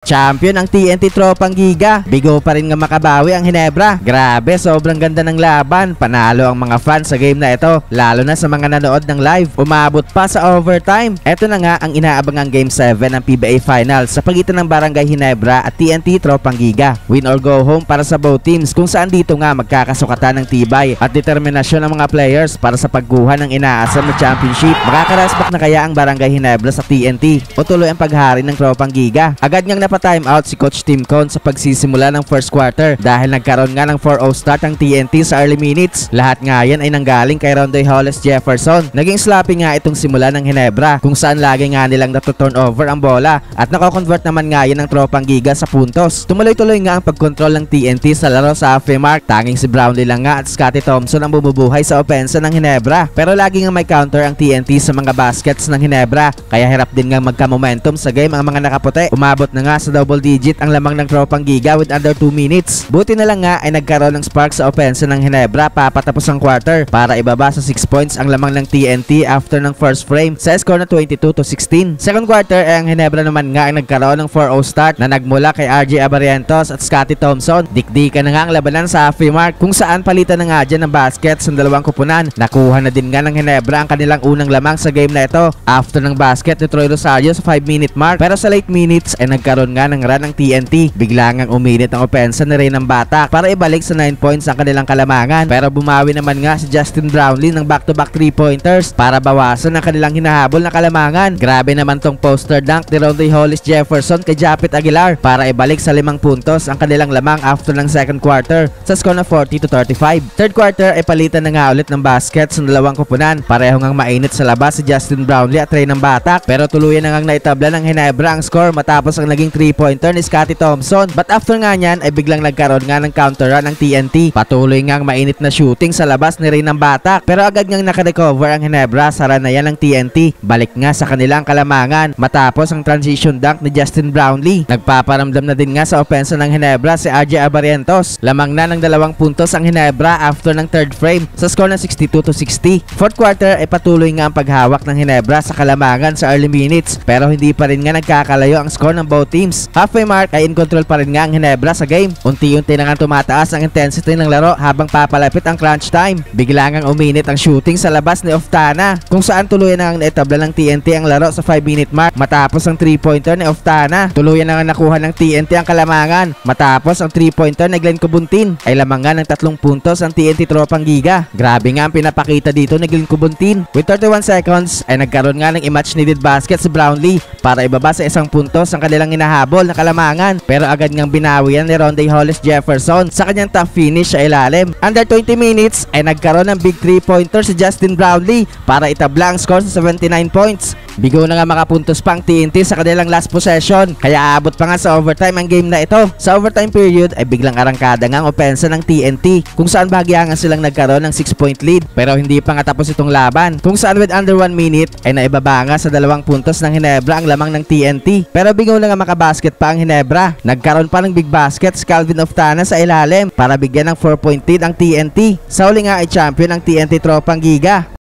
Champion ang TNT Tropang Giga. Bigo pa rin nga makabawi ang Ginebra. Grabe, sobrang ganda ng laban. Panalo ang mga fans sa game na ito, lalo na sa mga nanood ng live. Umabot pa sa overtime. Ito na nga ang inaabangang Game 7 ng PBA Finals sa pagitan ng Barangay Ginebra at TNT Tropang Giga. Win or go home para sa both teams, kung saan dito nga magkakasukatan ng tibay at determinasyon ng mga players para sa pagkuha ng inaasam na championship. Makakarasbak na kaya ang Barangay Ginebra sa TNT o tuloy ang paghari ng Tropang Giga? Agad ngang pa-time out si Coach Tim Con sa pagsisimula ng first quarter dahil nagkaroon nga ng 4-0 start ang TNT sa early minutes. Lahat nga yan ay nanggaling kay Rondoy Hollis Jefferson. Naging sloppy nga itong simula ng Ginebra, kung saan lagi nga nilang natuturn over ang bola at nako-convert naman nga yan ng Tropang Giga sa puntos. Tumuloy-tuloy nga ang pagkontrol ng TNT sa laro sa halfway mark. Tanging si Brownlee lang nga at Scotty Thompson ang bumubuhay sa opensa ng Ginebra, pero lagi nga may counter ang TNT sa mga baskets ng Ginebra, kaya hirap din nga magka-momentum sa game ang mga nakaputi. Umabot na nga sa double digit ang lamang ng Tropang Giga with under 2 minutes. Buti na lang nga ay nagkaroon ng spark sa opensa ng Ginebra papatapos ang quarter para ibaba sa 6 points ang lamang ng TNT after ng first frame sa score na 22-16. Second quarter ay ang Ginebra naman nga ay nagkaroon ng 4-0 start na nagmula kay RJ Abarientos at Scotty Thompson. Dikdikan na nga ang labanan sa halfway mark, kung saan palitan na nga dyan ng baskets ng dalawang kupunan. Nakuha na din nga ng Ginebra ang kanilang unang lamang sa game na ito after ng basket ni Troy Rosario sa 5-minute mark, pero sa late minutes ay nagkaroon nga ng run ng TNT. Bigla ngang uminit ang opensa ni Ray ng Batak para ibalik sa 9 points ang kanilang kalamangan, pero bumawi naman nga si Justin Brownlee ng back-to-back 3-pointers para bawasan ang kanilang hinahabol na kalamangan. Grabe naman tong poster dunk ni Rondoy Hollis Jefferson kay Japet Aguilar para ibalik sa 5 puntos ang kanilang lamang after ng second quarter sa score na 40-35. Third quarter ay palitan na nga ulit ng baskets ng dalawang kupunan. Pareho ngang mainit sa labas si Justin Brownlee at Ray ng Batak, pero tuluyan na ngang naitabla ng Ginebra ang score matapos ang naging 3-pointer ni Scotty Thompson. But after nga niyan ay biglang nagkaroon nga ng counter run ng TNT. Patuloy ngang mainit na shooting sa labas ni Ray ng Batak, pero agad ngang nakarecover ang Ginebra sa run na yan ng TNT. Balik nga sa kanilang kalamangan matapos ang transition dunk ni Justin Brownlee. Nagpaparamdam na din nga sa opensa ng Ginebra si RJ Abarientos. Lamang na ng 2 puntos ang Ginebra after ng third frame sa score na 62-60. Fourth quarter ay patuloy nga ang paghawak ng Ginebra sa kalamangan sa early minutes, pero hindi pa rin nga nagkakalayo ang score ng both teams. Halfway mark ay in control pa rin nga ang Ginebra sa game. Unti-unti na nga tumataas ang intensity ng laro habang papalapit ang crunch time. Bigla ngang uminit ang shooting sa labas ni Oftana, kung saan tuluyan na ngang naitabla ng TNT ang laro sa 5-minute mark matapos ang 3-pointer ni Oftana. Tuluyan na nga nakuha ng TNT ang kalamangan matapos ang 3-pointer ni Glenn Cubuntin. Ay lamang nga ng 3 puntos ang TNT Tropang Giga. Grabe nga ang pinapakita dito ni Glenn Cubuntin. With 31 seconds ay nagkaroon nga ng i-match needed basket si Brownlee para ibaba sa 1 puntos ang kanilang hinahabol na kalamangan, pero agad ngang binawi yan ni Rondoy Hollis Jefferson sa kanyang top finish sa ilalim. Under 20 minutes ay nagkaroon ng big 3-pointer si Justin Brownlee para itabla ang score sa 79 points. Bigo na nga makapuntos pa ang TNT sa kanilang last possession, kaya aabot pa nga sa overtime ang game na ito. Sa overtime period ay biglang arangkada nga ang opensa ng TNT, kung saan bahagya nga silang nagkaroon ng 6-point lead, pero hindi pa nga tapos itong laban, kung saan with under 1 minute ay naibaba nga sa 2 puntos ng Ginebra ang lamang ng TNT, pero bigo na nga makabasket pa ang Ginebra. Nagkaroon pa ng big basket si Calvin Oftana sa ilalim para bigyan ng 4-point lead ang TNT. Sa huli nga ay champion ang TNT Tropang Giga.